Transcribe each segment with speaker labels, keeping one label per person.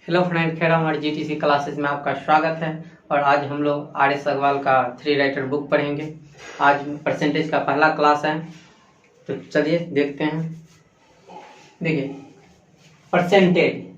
Speaker 1: Hello friend, खैर हमारे GTC classes में आपका स्वागत है। और आज हम लोग आर.एस. अग्रवाल का 3 राइटर बुक पढ़ेंगे। आज परसेंटेज का पहला क्लास है, तो चलिए देखते हैं। देखिए, परसेंटेज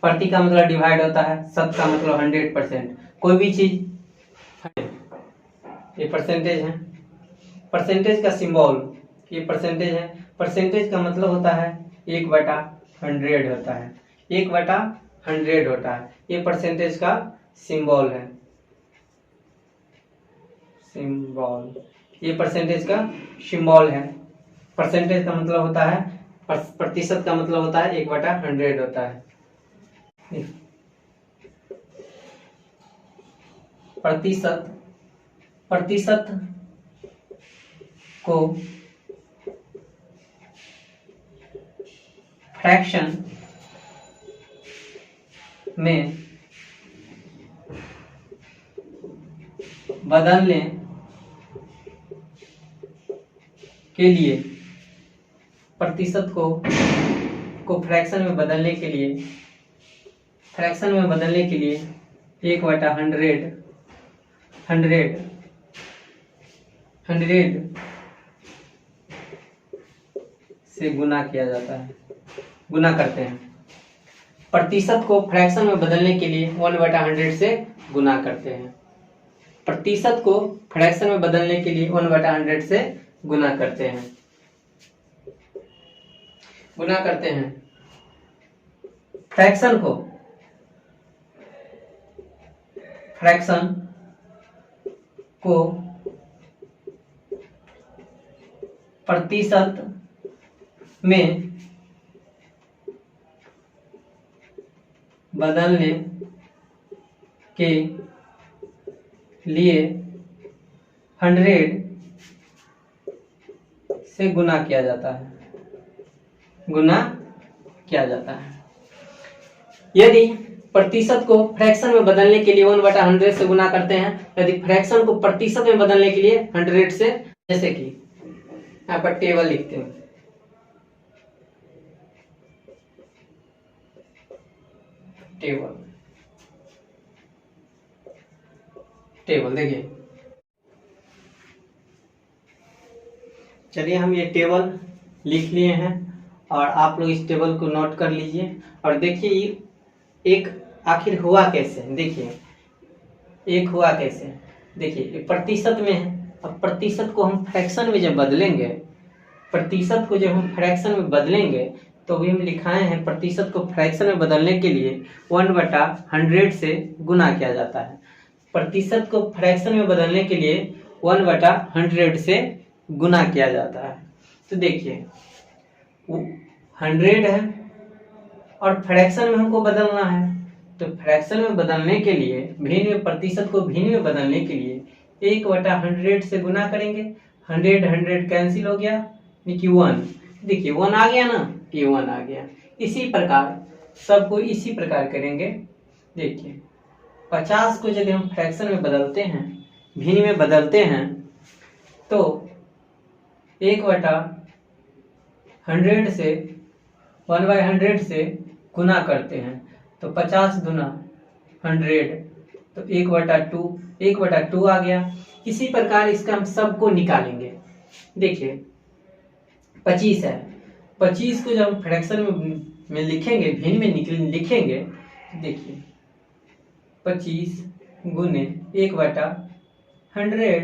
Speaker 1: प्रति का मतलब डिवाइड होता है, शत का मतलब 100%। कोई भी चीज, ये परसेंटेज है। परसेंटेज का सिंबल ये परसेंटेज है। परसेंटेज का मतलब होता है 1/100 होता है, 1/100 होता है। ये परसेंटेज का सिंबल है, ये परसेंटेज का सिंबल है। परसेंटेज का मतलब होता है, प्रतिशत का मतलब होता है 1/100 होता है। प्रतिशत को फ्रैक्शन में बदलने के लिए, प्रतिशत को फ्रैक्शन में बदलने के लिए, 100 से गुना किया जाता है, गुना करते हैं। प्रतिशत को फ्रैक्शन में बदलने के लिए 1/100 से गुना करते हैं। प्रतिशत को फ्रैक्शन में बदलने के लिए 1/100 से गुना करते हैं, फ्रैक्शन को प्रतिशत में बदलने के लिए 100 से गुना किया जाता है। यदि प्रतिशत को फ्रैक्शन में बदलने के लिए 1/100 से गुना करते हैं, यदि फ्रैक्शन को प्रतिशत में बदलने के लिए 100 से, जैसे कि यहाँ पर टेबल लिखते हैं। टेबल देखिए, चलिए हम ये टेबल लिख लिए हैं और आप लोग इस टेबल को नोट कर लीजिए। और देखिए ये एक आखिर हुआ कैसे, देखिए एक हुआ कैसे। देखिए ये प्रतिशत में है। अब प्रतिशत को हम फ्रैक्शन में जब बदलेंगे, तो भी हम लिखाए हैं, प्रतिशत को फ्रैक्शन में बदलने के लिए 1/100 से गुना किया जाता है। प्रतिशत को फ्रैक्शन में बदलने के लिए 1/100 से गुना किया जाता है। तो देखिए 100 है और फ्रैक्शन में हमको बदलना है, तो फ्रैक्शन में बदलने के लिए, प्रतिशत को भिन्न में बदलने के लिए 1/100 से गुना करेंगे। 100 कैंसिल हो गया, देखिए 1, देखिए 1 आ गया ना, ये 1 आ गया। इसी प्रकार सबको इसी प्रकार करेंगे। देखिए 50 को जब हम फ्रैक्शन में बदलते हैं, भिन्न में बदलते हैं, तो 1/100 से 1/100 से गुना करते हैं, तो 50 गुना 100, तो 1/2 आ गया। इसी प्रकार इसका हम सबको निकालेंगे। देखिए 25 है, 25 को जब हम फ्रैक्शन में लिखेंगे, भिन्न में लिखेंगे, देखिए 25 गुने 1/100,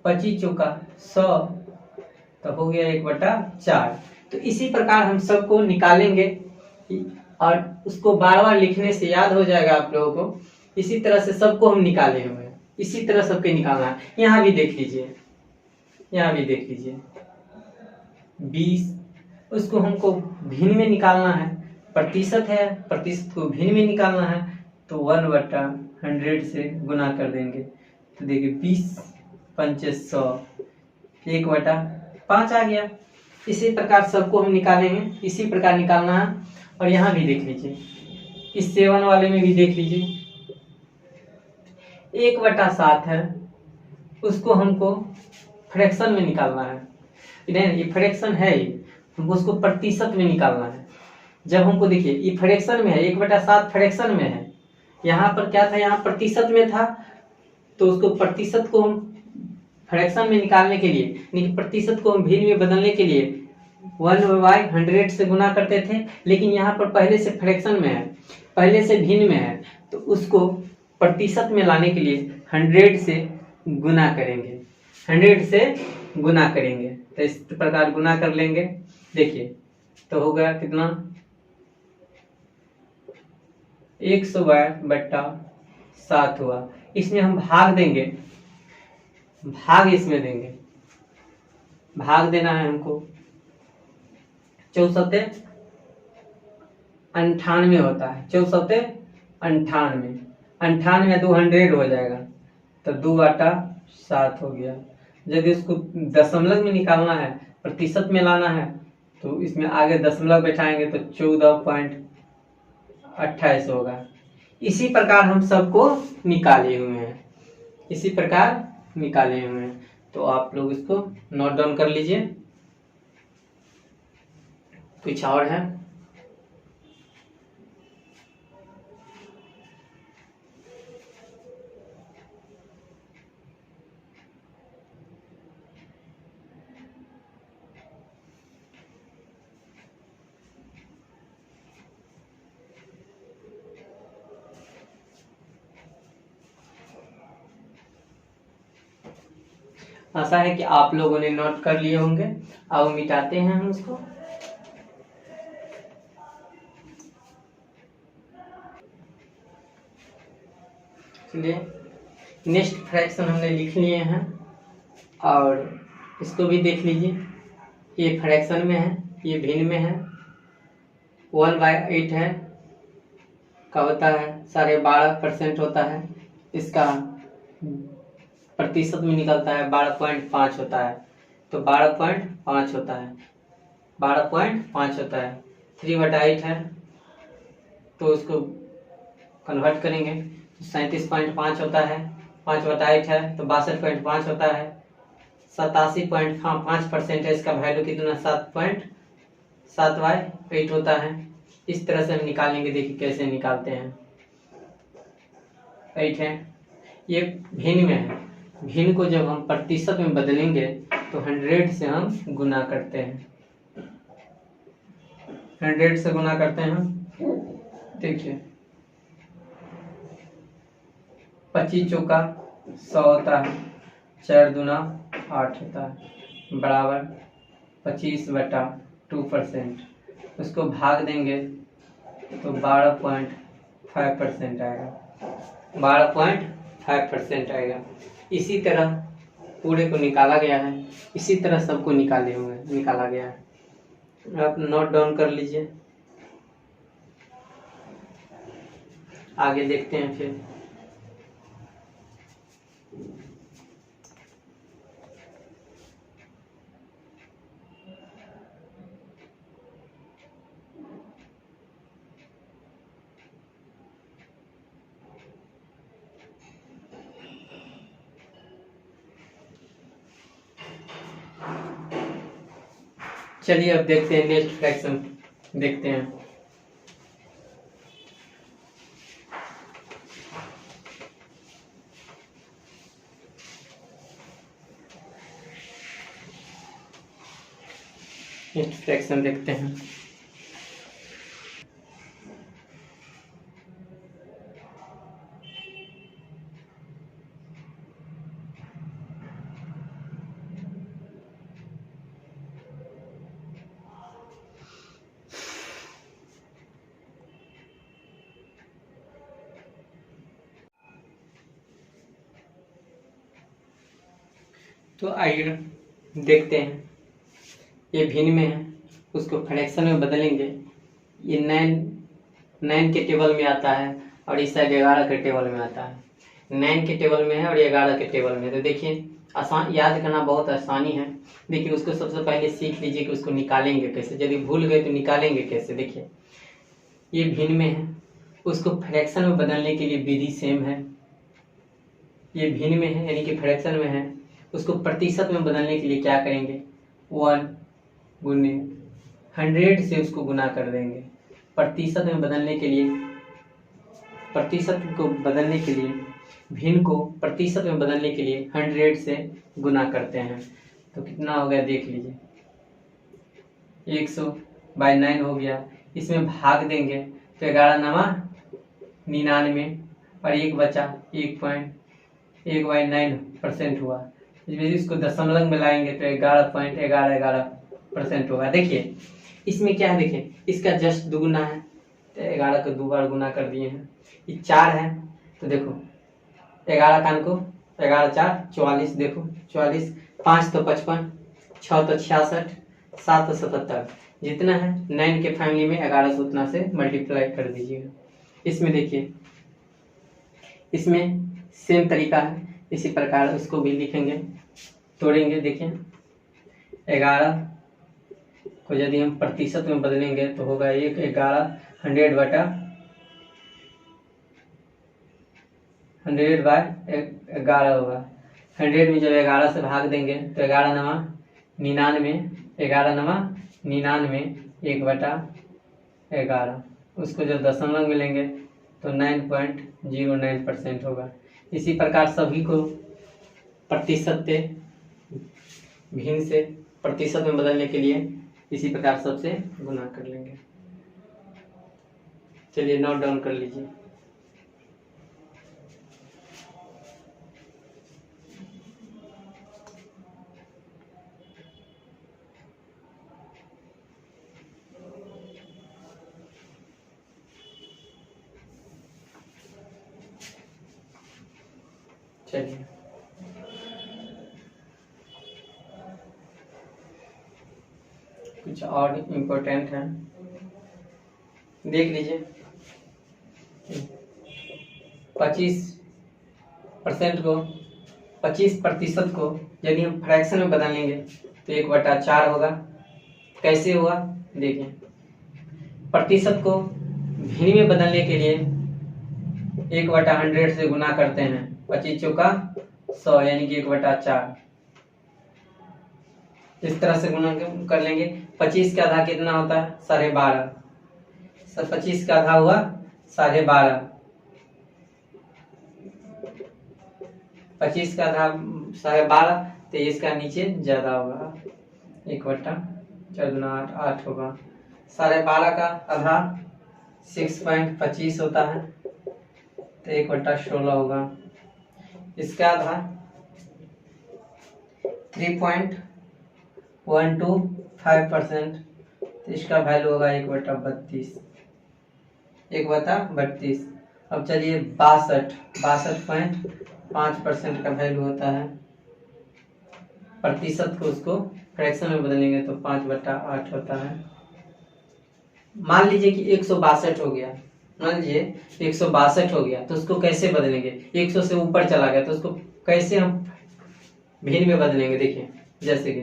Speaker 1: 25 चौका 100, तो हो गया 1/4। तो इसी प्रकार हम सबको निकालेंगे और उसको बार बार लिखने से याद हो जाएगा आप लोगों को। इसी तरह से सबको हम निकाले हुए हैं, इसी तरह सबके निकालना है। यहाँ भी देख लीजिए, 20, उसको हमको भिन्न में निकालना है। प्रतिशत है, प्रतिशत को भिन्न में निकालना है, तो 1/100 से गुना कर देंगे। तो देखिए 20 पंचे 100, 1/5 आ गया। इसी प्रकार सबको हम निकालेंगे, इसी प्रकार निकालना है। और यहाँ भी देख लीजिए, इस 7 वाले में भी देख लीजिए, 1/7 है, उसको हमको फ्रैक्शन में निकालना है। ये फ्रैक्शन है ही, हमको उसको प्रतिशत में निकालना है। जब हमको देखिए ये फ्रैक्शन में है, 1/7 फ्रैक्शन में है, यहाँ पर क्या था, यहाँ प्रतिशत में था, तो उसको प्रतिशत को हम फ्रैक्शन में निकालने के लिए, यानी प्रतिशत को हम भिन्न में बदलने के लिए 1/100 से गुना करते थे, लेकिन यहाँ पर पहले से फ्रैक्शन में है, पहले से भिन्न में है, तो उसको प्रतिशत में लाने के लिए 100 से गुना करेंगे, 100 से गुना करेंगे। तो इस प्रकार गुना कर लेंगे, देखिए तो हो गया कितना, 100/7 हुआ। इसमें हम भाग देंगे, भाग इसमें देंगे, भाग देना है हमको, 94 होता है, 94, 98 200 हो जाएगा, तो 2/7 हो गया। यदि उसको दशमलव में निकालना है, प्रतिशत में लाना है, तो इसमें आगे दशमलव बैठाएंगे तो 14.28 होगा। इसी प्रकार हम सबको निकाले हुए हैं, इसी प्रकार निकाले हुए हैं। तो आप लोग इसको नोट डाउन कर लीजिए। कुछ और है? आशा है कि आप लोगों ने नोट कर लिए होंगे। अब मिटाते हैं हम उसको। चलिए, नेक्स्ट फ्रैक्शन हमने लिख लिए हैं और इसको भी देख लीजिए। ये फ्रैक्शन में है, ये भिन्न में है, 1/8 है का होता है 12.5% होता है, इसका प्रतिशत में निकलता है 12.5 होता है, तो 12.5 होता है, 12.5 होता है। 3/8 है तो उसको कन्वर्ट करेंगे तो 37.5 होता है, 5/8 है तो 62.5 होता है, 87.5% है, इसका वैल्यू कितना 7.7/8 होता है। इस तरह से हम निकालेंगे, देखिए कैसे निकालते हैं। 8 है, ये भिन्न में है, भिन्न को जब हम प्रतिशत में बदलेंगे तो 100 से हम गुना करते हैं, 100 से गुना करते हैं हम। देखिए 25 चौका 100 होता है, 4 दूना 8 होता है, बराबर 25/2%। उसको भाग देंगे तो 12.5% आएगा, 12.5% आएगा। इसी तरह पूरे को निकाला गया है, इसी तरह सबको निकाला गया है। आप नोट डाउन कर लीजिए, आगे देखते हैं फिर। चलिए अब देखते हैं नेक्स्ट फ्रैक्शन, देखते हैं। नेक्स्ट फ्रैक्शन देखते हैं। तो आइए देखते हैं, ये भिन्न में है, उसको फ्रैक्शन में बदलेंगे। ये 9 के टेबल में आता है और इस साइड 11 के टेबल में आता है, 9 के टेबल में है और 11 के टेबल में। तो देखिए आसान, याद करना बहुत आसानी है। देखिए उसको सबसे पहले सीख लीजिए कि उसको निकालेंगे कैसे, यदि भूल गए तो निकालेंगे कैसे। देखिए ये भिन्न में है, उसको फ्रैक्शन में बदलने के लिए विधि सेम है। ये भिन्न में है यानी कि फ्रैक्शन में है, उसको प्रतिशत में बदलने के लिए क्या करेंगे, 1 गुने 100 से उसको गुना कर देंगे, प्रतिशत में बदलने के लिए, प्रतिशत को बदलने के लिए, भिन्न को प्रतिशत में बदलने के लिए 100 से गुना करते हैं। तो कितना हो गया देख लीजिए, 100/9 हो गया। इसमें भाग देंगे तो 11×99 और 1 बचा 1.1/9% हुआ। इसको दशमलव में लाएंगे तो 11.1111% होगा। देखिए इसमें क्या है, देखिए इसका जस्ट दुगुना है तो 11 को 2 बार गुना कर दिए हैं। ये 4 है तो देखो 11 कान को 11×4 44, देखो 44, 5 तो 55, 6 तो 66, 7 तो 77, जितना है 9 के फैमिली में 11 को उतना से मल्टीप्लाई कर दीजिएगा। इसमें देखिए इसमें सेम तरीका है, इसी प्रकार उसको भी लिखेंगे, तोड़ेंगे। देखिए 11 को यदि हम प्रतिशत में बदलेंगे तो होगा 1/11 100/11 होगा। 100 में जब 11 से भाग देंगे तो 11×99, 11×99 1/11, उसको जब दशमलव में लेंगे तो 9.09% होगा। इसी प्रकार सभी को प्रतिशत से भिन्न से प्रतिशत में बदलने के लिए इसी प्रकार सबसे गुना कर लेंगे। चलिए नोट डाउन कर लीजिए। चलिए कुछ और इम्पोर्टेंट है, देख लीजिए। 25% को 25% को यदि हम फ्रैक्शन में बदल लेंगे तो 1/4 होगा। कैसे हुआ देखिए, प्रतिशत को भिन्न में बदलने के लिए 1/100 से गुना करते हैं, 25 चौका 100 यानी कि 1/4। इस तरह से गुना कर लेंगे। 25 का आधा कितना होता है 12.5, 25 का आधा हुआ 12.5, 25 का आधा 12.5, तो इसका नीचे ज्यादा होगा 1/4 8 होगा। 12.5 का आधा 6.25 होता है तो 1/16 होगा। इसका आधा 3.125%, तो इसका वैल्यू होगा 1/32, 1/32। अब चलिए 62.5% का वैल्यू होता है। प्रतिशत को उसको फ्रैक्शन में बदलेंगे तो 5/8 होता है। मान लीजिए कि 162 हो गया, मान लीजिए 162 हो गया तो उसको कैसे बदलेंगे, 100 से ऊपर चला गया तो उसको कैसे हम भिन्न में बदलेंगे। देखिए जैसे कि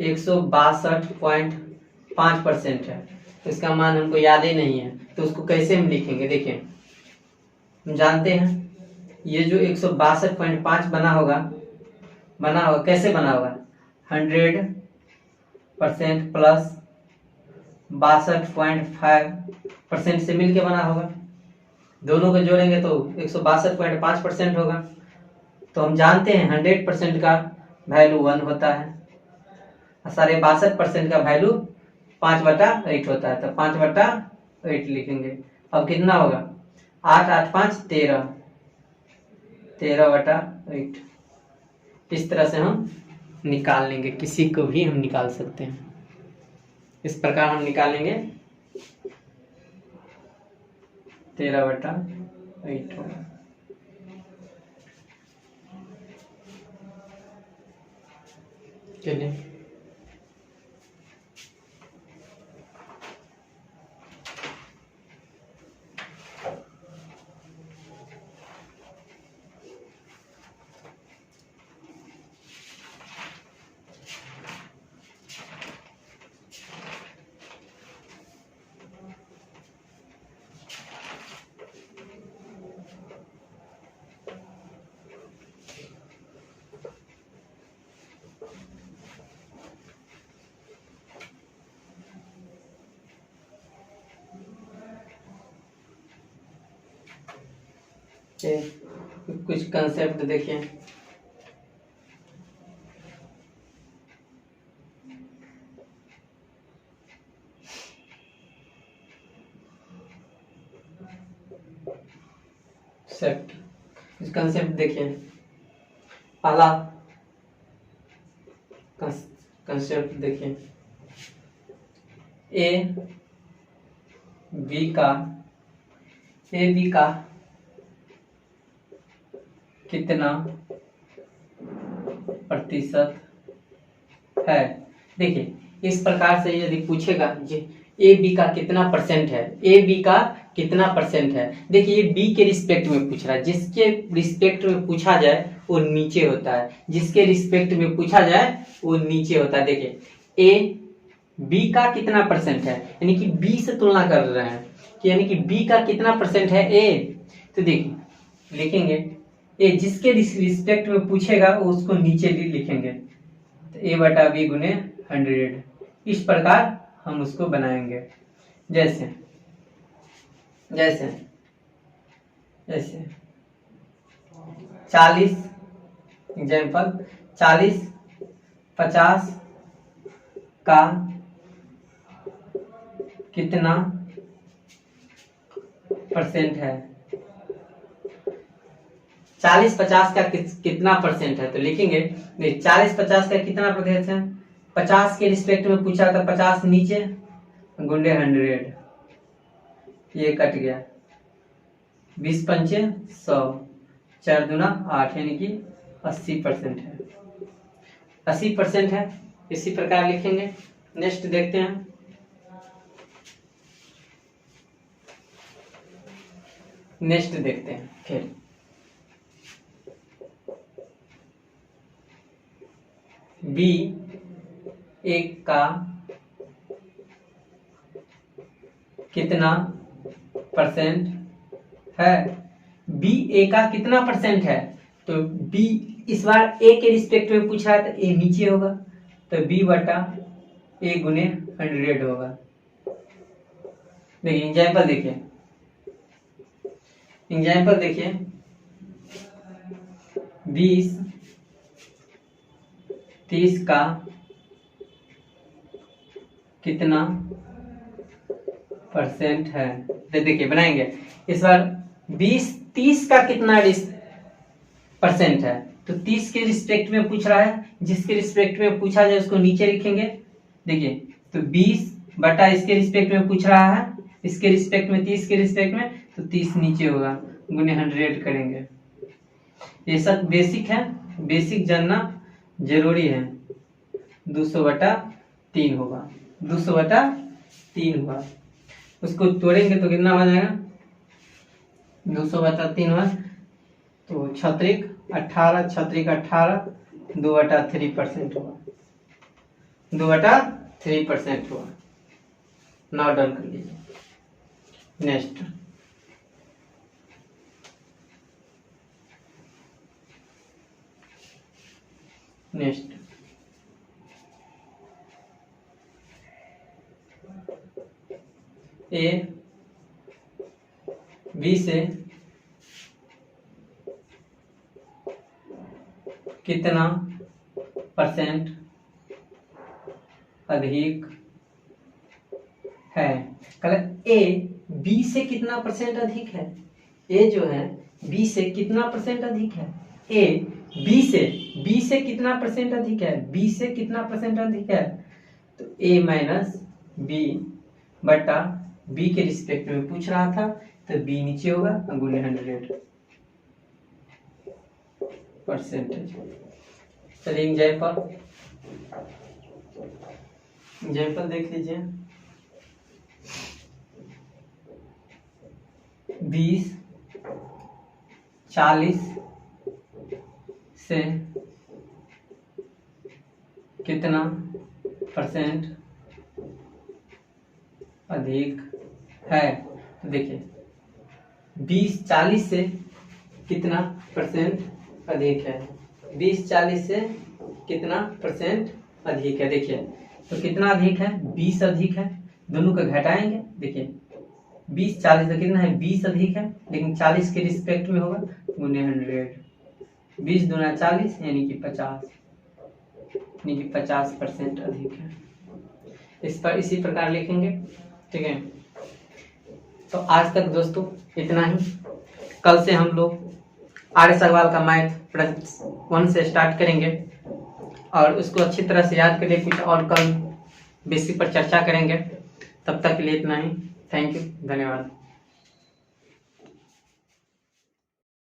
Speaker 1: 162.5% है तो इसका मान हमको याद ही नहीं है तो उसको कैसे हम लिखेंगे। देखिए हम जानते हैं ये जो 162.5 बना होगा कैसे बना होगा, 100% प्लस 62.5% से मिलके बना होगा। दोनों को जोड़ेंगे तो 162.5% होगा। तो हम जानते हैं 100% का वैल्यू 1 होता है, 62% का वैल्यू 5/8 होता है, तो 5/8 लिखेंगे। अब कितना होगा 8 8 5 13, 13/8। इस तरह से हम निकाल लेंगे, किसी को भी हम निकाल सकते हैं। इस प्रकार हम निकालेंगे 13/8 होगा। चलिए कुछ कंसेप्ट देखिए। कुछ कंसेप्ट देखिए। पहला कंसेप्ट देखिए, ए बी का कितना प्रतिशत है। देखिए इस प्रकार से यदि पूछेगा ए बी का कितना परसेंट है, ए बी का कितना परसेंट है। देखिए ये बी के रिस्पेक्ट में पूछ रहा है, जिसके रिस्पेक्ट में पूछा जाए वो नीचे होता है, जिसके रिस्पेक्ट में पूछा जाए वो नीचे होता है। देखिए ए बी का कितना परसेंट है, यानी कि बी से तुलना कर रहे हैं कि यानी कि बी का कितना परसेंट है ए। तो देखिए लिखेंगे ए जिसके रिस्पेक्ट में पूछेगा वो उसको नीचे भी लिखेंगे, तो ए बटा बी गुने 100। इस प्रकार हम उसको बनाएंगे। जैसे जैसे जैसे 40 एग्जाम्पल 40-50 का कितना परसेंट है। 40-50 का कितना परसेंट है, तो लिखेंगे 40-50 का कितना परसेंट है। 50 के रिस्पेक्ट में पूछा था, 50 नीचे गुंडे 100, ये कट गया। 20 पंचे 100, 4 दूना 8, यानी कि 80% है। 80% है, इसी प्रकार लिखेंगे। नेक्स्ट देखते हैं। नेक्स्ट देखते हैं फिर बी एक का कितना परसेंट है। बी ए का कितना परसेंट है, तो बी इस बार ए के रिस्पेक्ट में पूछ रहा है तो ए नीचे होगा, तो बी बटा ए गुने 100 होगा। देखिए एग्जाम्पल देखिए, एग्जाम्पल देखिए 20-30 का कितना परसेंट है। तो देखिए बनाएंगे इस बार 20-30 का कितना परसेंट है, तो 30 के रिस्पेक्ट में पूछ रहा है, जिसके रिस्पेक्ट में पूछा जाए उसको नीचे लिखेंगे। देखिए तो 20 बटा इसके रिस्पेक्ट में पूछ रहा है, इसके रिस्पेक्ट में 30 के रिस्पेक्ट में, तो 30 नीचे होगा, गुने 100 करेंगे। ये सब बेसिक है, बेसिक जानना जरूरी है। 200/3 होगा, 200/3 होगा। उसको तोड़ेंगे तो कितना हो जाएगा, 200/3 हुआ तो 18 2/3% हुआ, 2/3% हुआ। नोट डाउन कर लीजिए। नेक्स्ट ए बी से कितना परसेंट अधिक है। ए बी से कितना परसेंट अधिक है, ए जो है बी से कितना परसेंट अधिक है। ए बी से कितना परसेंट अधिक है, बी से कितना परसेंट अधिक है, तो ए माइनस बी बटा बी के रिस्पेक्ट में पूछ रहा था, तो बी नीचे होगा, गुने 100%। चलिए एग्जाम्पल देख लीजिए। 20-40 से कितना परसेंट अधिक है। तो देखिए 20-40 से कितना परसेंट अधिक है, 20-40 से कितना परसेंट अधिक है। देखिए तो कितना अधिक है, 20 अधिक है, दोनों को घटाएंगे। देखिए 20 40 का कितना है, 20 अधिक है लेकिन 40 के रिस्पेक्ट में होगा, गुने 100, 20 दूना 40 यानी कि 50, यानी कि 50% अधिक है। इस पर इसी प्रकार लिखेंगे, ठीक है। तो आज तक दोस्तों इतना ही। कल से हम लोग आर्य सवाल का मैथ प्रश्न 1 से स्टार्ट करेंगे और उसको अच्छी तरह से याद करिए। कुछ और कल बेसिक पर चर्चा करेंगे। तब तक के लिए इतना ही। थैंक यू, धन्यवाद।